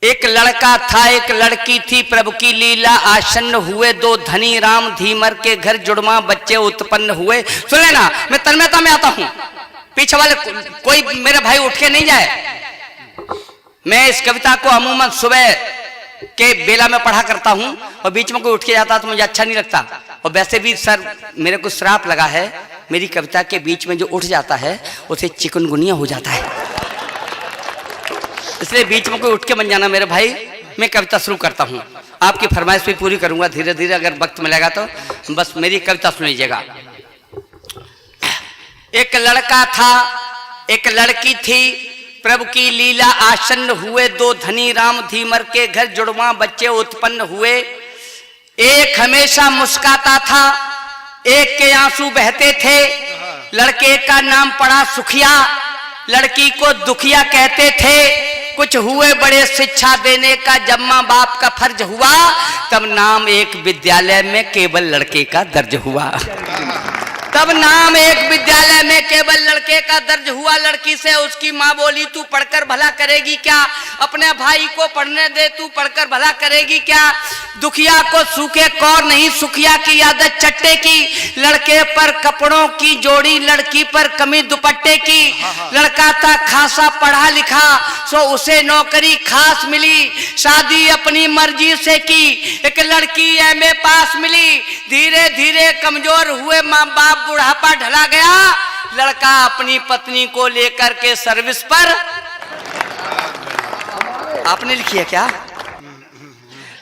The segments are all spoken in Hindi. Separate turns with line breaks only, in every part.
एक लड़का था, एक लड़की थी, प्रभु की लीला आसन्न हुए, दो धनी राम धीमर के घर जुड़वा बच्चे उत्पन्न हुए। सुन लेना, मैं तन्मयता में आता हूं, पीछे वाले कोई मेरे भाई उठ के नहीं जाए। मैं इस कविता को अमूमन सुबह के बेला में पढ़ा करता हूं और बीच में कोई उठ के जाता तो मुझे अच्छा नहीं लगता। और वैसे भी सर मेरे को श्राप लगा है, मेरी कविता के बीच में जो उठ जाता है उसे चिकनगुनिया हो जाता है, इसलिए बीच में कोई उठ के बन जाना मेरे भाई। मैं कविता शुरू करता हूं, आपकी फरमाइश भी पूरी करूंगा धीरे धीरे, अगर वक्त मिलेगा तो बस मेरी कविता सुन लीजिएगा। एक लड़का था, एक लड़की थी, प्रभु की लीला आसन्न हुए, दो धनी राम धीमर के घर जुड़वा बच्चे उत्पन्न हुए। एक हमेशा मुस्काता था, एक के आंसू बहते थे। लड़के का नाम पड़ा सुखिया, लड़की को दुखिया कहते थे। कुछ हुए बड़े शिक्षा देने का, जब मां बाप का फर्ज हुआ तब नाम एक विद्यालय में केवल लड़के का दर्ज हुआ। तब नाम एक विद्यालय में केवल लड़के का दर्ज हुआ। लड़की से उसकी माँ बोली, तू पढ़कर भला करेगी क्या? अपने भाई को पढ़ने दे, तू पढ़कर भला करेगी क्या? दुखिया को सूखे कौर नहीं, सुखिया की आदत चट्टे की। लड़के पर कपड़ों की जोड़ी, लड़की पर कमी दुपट्टे की। लड़का था खासा पढ़ा लिखा, सो उसे नौकरी खास मिली। शादी अपनी मर्जी से की, एक लड़की एमए पास मिली। धीरे धीरे कमजोर हुए माँ बाप, बुढ़ापा ढला गया। लड़का अपनी पत्नी को लेकर के सर्विस पर, आपने लिखी है क्या?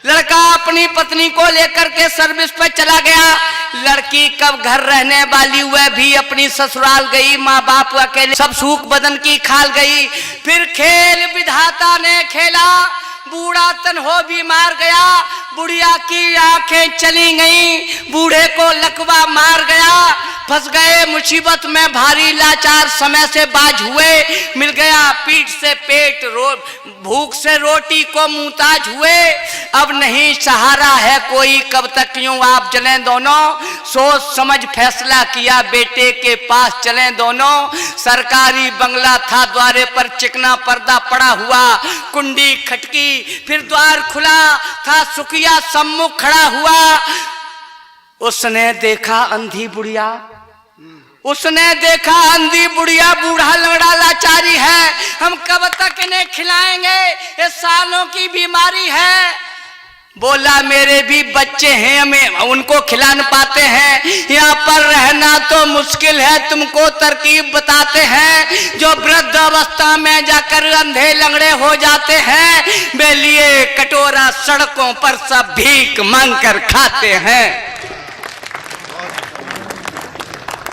लड़का अपनी पत्नी को लेकर के सर्विस पर चला गया। लड़की कब घर रहने वाली, वह भी अपनी ससुराल गई। माँ बाप अकेले सब सूख बदन की खाल गई। फिर खेल विधाता ने खेला, बूढ़ा तन हो बीमार गया। बुढ़िया की आंखें चली गईं, बूढ़े को लकवा मार गया। फंस गए मुसीबत में भारी लाचार, समय से बाज हुए। मिल गया पीठ से पेट, भूख से रोटी को मुहताज हुए। अब नहीं सहारा है कोई, कब तक यूं आप जलें दोनों। सोच समझ फैसला किया, बेटे के पास चलें दोनों। सरकारी बंगला था, द्वारे पर चिकना पर्दा पड़ा हुआ। कुंडी खटकी, फिर द्वार खुला था, सुखिया सम्मुख खड़ा हुआ। उसने देखा अंधी बुढ़िया, उसने देखा अंधी बुढ़िया, बूढ़ा लंगड़ा लाचारी है। हम कब तक इन्हें खिलाएंगे, ये सालों की बीमारी है। बोला मेरे भी बच्चे हैं, हमें उनको खिला न पाते हैं। यहाँ पर रहना तो मुश्किल है, तुमको तरकीब बताते हैं। जो वृद्ध अवस्था में जाकर अंधे लंगड़े हो जाते हैं, वे लिए कटोरा सड़कों पर सब भीख मांग कर खाते हैं।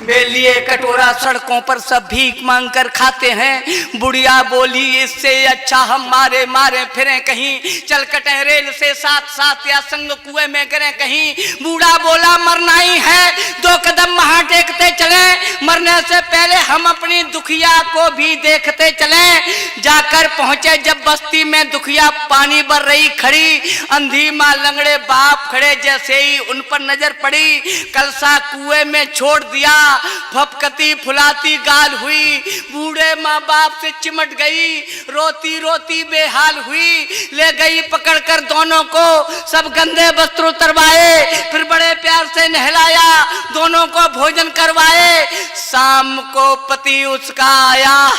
वे लिए कटोरा सड़कों पर सब भीख मांग कर खाते हैं। बुढ़िया बोली, इससे अच्छा हम मारे मारे फिरें कहीं, चल कटें रेल से साथ साथ, या संग कुएं में गिरें कहीं। बूढ़ा बोला, मरना ही है, दो कदम वहां टेकते चलें। मरने से पहले हम अपनी दुखिया को भी देखते चलें। जाकर पहुंचे जब बस्ती में, दुखिया पानी भर रही खड़ी। अंधी माँ लंगड़े बाप खड़े, जैसे ही उन पर नजर पड़ी, कलसा कुएं में छोड़ दिया। फपकती फुलाती गाल हुई, बूढ़े माँ बाप से चिमट गई। रोती रोती बेहाल हुई, ले गई पकड़कर दोनों को, सब गंदे वस्त्र उतरवाए। फिर बड़े प्यार से नहलाया, दोनों को भोजन करवाए। शाम को पति उसका आया,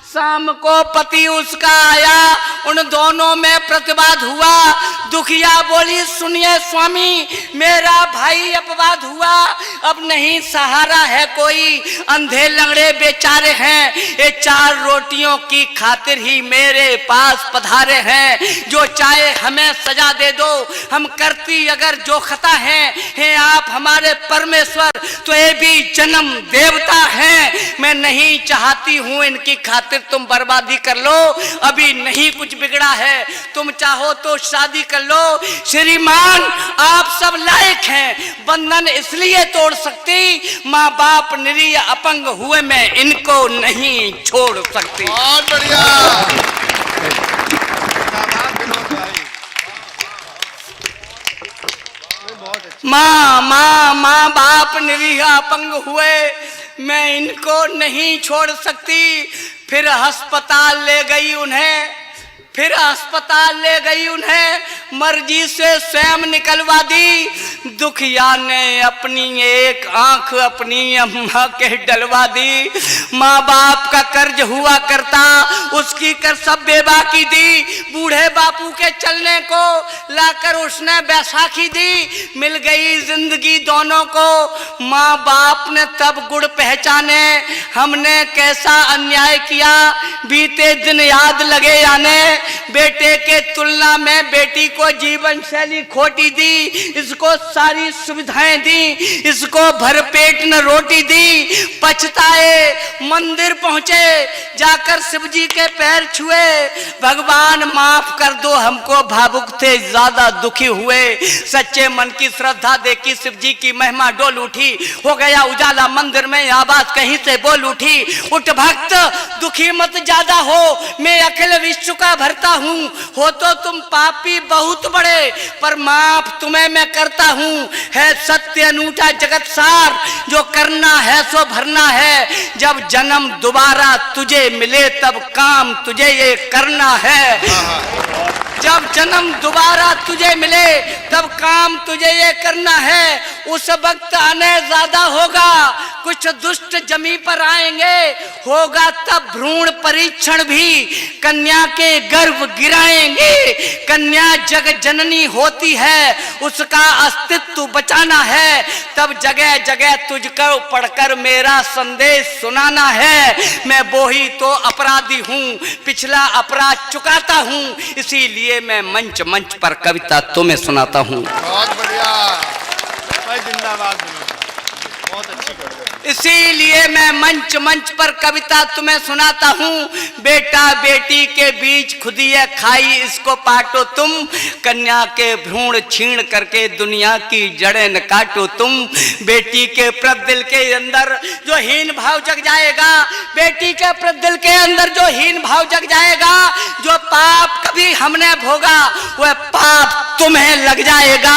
शाम को पति उसका आया, उन दोनों में प्रतिवाद हुआ। दुखिया बोली, सुनिए स्वामी, मेरा भाई अपवाद हुआ। अब नहीं सहारा है कोई, अंधे लंगड़े बेचारे हैं। ये 4 रोटियों की खातिर ही मेरे पास पधारे हैं। जो चाहे हमें सजा दे दो, हम करती अगर जो खता है आप हमारे परमेश्वर, तो ये भी जन्म देवता हैं। मैं नहीं चाहती हूँ इनकी खातिर तुम बर्बादी कर लो, अभी नहीं कुछ बिगड़ा है, तुम चाहो तो शादी कर लो। श्रीमान आप सब लायक हैं, बंधन इसलिए तोड़ सकती, माँ बाप निरीह अपंग हुए मैं इनको नहीं छोड़ सकती।
बहुत बढ़िया।
माँ बाप निरीह अपंग हुए मैं इनको नहीं छोड़ सकती। फिर अस्पताल ले गई उन्हें, फिर अस्पताल ले गई, उन्हें मर्जी से स्वयं निकलवा दी। दुखिया ने अपनी एक आंख अपनी अम्मा के डलवा दी। माँ बाप का कर्ज हुआ करता, उसकी कर्तव्य बाकी दी। बूढ़े बापू के चलने को लाकर उसने बैसाखी दी। मिल गई जिंदगी दोनों को, माँ बाप ने तब गुड़ पहचाने, हमने कैसा अन्याय किया। बीते दिन याद लगे आने, बेटे के तुलना में बेटी को जीवन शैली खोटी दी। इसको सारी सुविधाएं दी, इसको भरपेट न रोटी दी। पछताए मंदिर पहुंचे, जाकर शिव जी के पैर छुए। भगवान माफ कर दो हमको, भावुक थे ज्यादा दुखी हुए। सच्चे मन की श्रद्धा देखी शिव जी की महिमा डोल उठी। हो गया उजाला मंदिर में, आवाज कहीं से बोल उठी। उठ भक्त दुखी मत ज्यादा हो, मैं अखिल विश्व का भरता हूँ। हो तो तुम पापी बहुत बड़े, पर माफ तुम्हें मैं करता हूँ। है सत्य अनूठा जगत सार, जो करना है सो भरना है। जब जन्म दोबारा तुझे मिले, तब काम तुझे ये करना है। जब जन्म दोबारा तुझे मिले, तब काम तुझे ये करना है। उस वक्त अन्याय ज्यादा होगा, कुछ दुष्ट जमी पर आएंगे। होगा तब भ्रूण परीक्षण भी, कन्या के गर्भ गिराएंगे। कन्या जग जननी होती है, उसका अस्तित्व बचाना है। तब जगह जगह तुझको पढ़कर मेरा संदेश सुनाना है। मैं वही तो अपराधी हूँ, पिछला अपराध चुकाता हूँ। इसीलिए मैं मंच मंच पर कविता तुम्हें सुनाता हूँ।
बहुत बढ़िया भाई, जिंदाबाद, बहुत अच्छी कविता।
इसीलिए मैं मंच मंच पर कविता तुम्हें सुनाता हूँ। बेटा बेटी के बीच खुदिया खाई, इसको पाटो तुम। कन्या के भ्रूण छीण करके दुनिया की जड़ें न काटो तुम। बेटी के प्रदिल के अंदर जो हीन भाव जग जाएगा, बेटी के प्रदिल के अंदर जो हीन भाव जग जाएगा, जो पाप कभी हमने भोगा वह पाप तुम्हें लग जाएगा।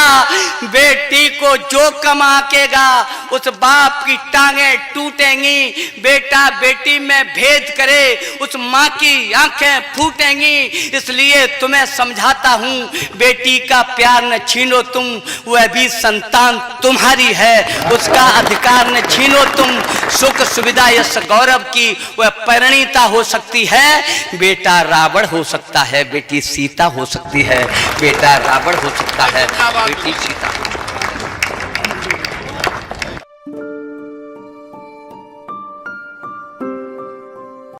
बेटी को जो कमाकेगा, उस बाप की टांगे टूटेंगी। बेटा बेटी में भेद करे, उस माँ की आंखें फूटेंगी। इसलिए तुम्हें समझाता हूँ, बेटी का प्यार न छीनो तुम, वह भी संतान तुम्हारी है। उसका अधिकार न छीनो तुम। सुख सुविधा यश गौरव की वह परिणीता हो सकती है। बेटा रावण हो सकता है, बेटी सीता हो सकती है। बेटा रावण हो सकता है, बेटी सीता।